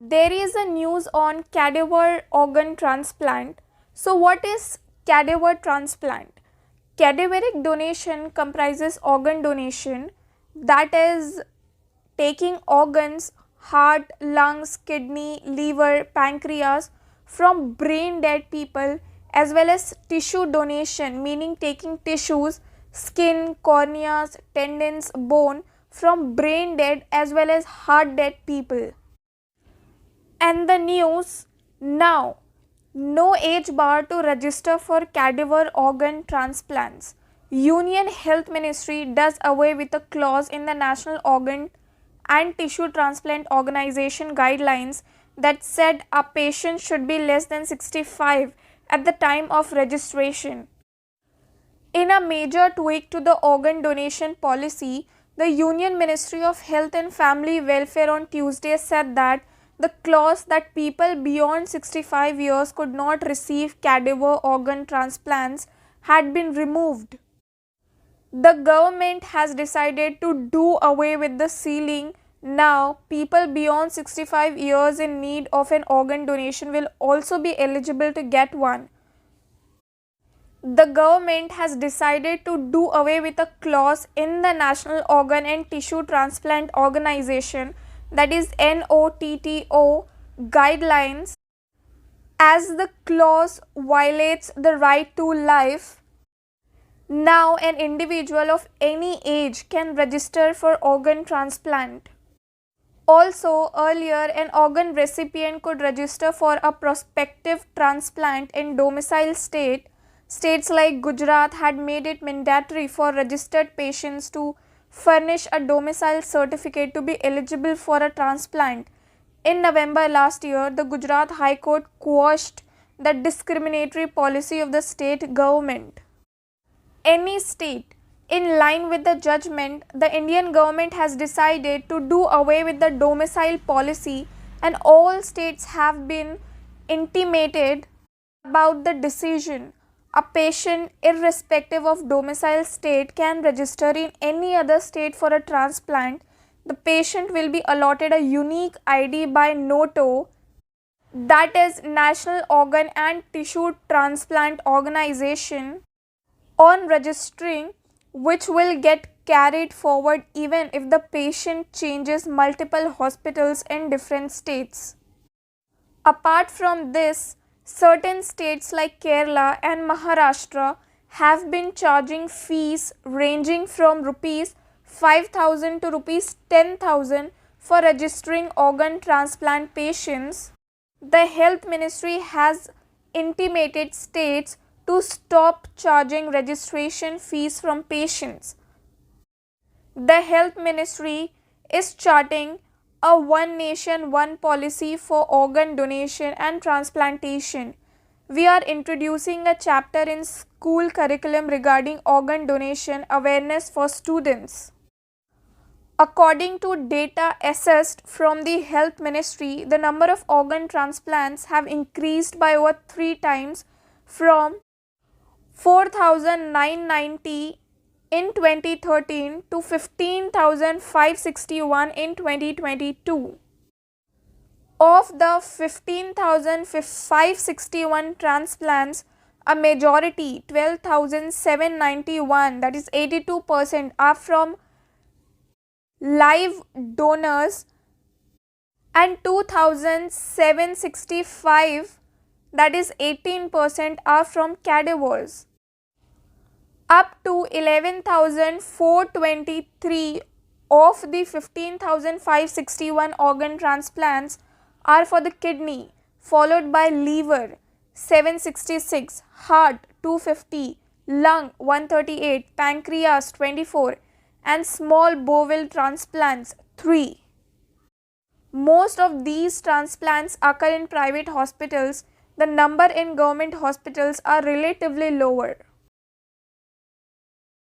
There is a news on cadaver organ transplant. So what is cadaver transplant? Cadaveric donation comprises organ donation, that is taking organs, heart, lungs, kidney, liver, pancreas from brain dead people, as well as tissue donation, meaning taking tissues, skin, corneas, tendons, bone from brain dead as well as heart dead people. And the news now, no age bar to register for cadaver organ transplants. Union Health Ministry does away with a clause in the National Organ and Tissue Transplant Organization guidelines that said a patient should be less than 65 at the time of registration. In a major tweak to the organ donation policy, the Union Ministry of Health and Family Welfare on Tuesday said that the clause that people beyond 65 years could not receive cadaver organ transplants had been removed. The government has decided to do away with the ceiling. Now, people beyond 65 years in need of an organ donation will also be eligible to get one. The government has decided to do away with a clause in the National Organ and Tissue Transplant Organization, that is NOTTO guidelines, as the clause violates the right to life. Now an individual of any age can register for organ transplant. Also, earlier an organ recipient could register for a prospective transplant in domicile state. States like Gujarat had made it mandatory for registered patients to furnish a domicile certificate to be eligible for a transplant. In November last year, the Gujarat High Court quashed the discriminatory policy of the state government. Any state, in line with the judgment, the Indian government has decided to do away with the domicile policy, and all states have been intimated about the decision. A patient, irrespective of domicile state, can register in any other state for a transplant. The patient will be allotted a unique ID by NOTO, that is National Organ and Tissue Transplant Organization, on registering, which will get carried forward even if the patient changes multiple hospitals in different states. Apart from this, certain states like Kerala and Maharashtra have been charging fees ranging from rupees 5,000 to rupees 10,000 for registering organ transplant patients. The Health Ministry has intimated states to stop charging registration fees from patients. The Health Ministry is charting a one nation, one policy for organ donation and transplantation. We are introducing a chapter in school curriculum regarding organ donation awareness for students. According to data assessed from the Health Ministry, the number of organ transplants have increased by over 3 times, from 4,990 in 2013 to 15,561 in 2022. Of the 15,561 transplants, a majority, 12,791, that is 82%, are from live donors, and 2,765, that is 18%, are from cadavers. Up to 11,423 of the 15,561 organ transplants are for the kidney, followed by liver 766, heart 250, lung 138, pancreas 24, and small bowel transplants 3. Most of these transplants occur in private hospitals. The number in government hospitals are relatively lower.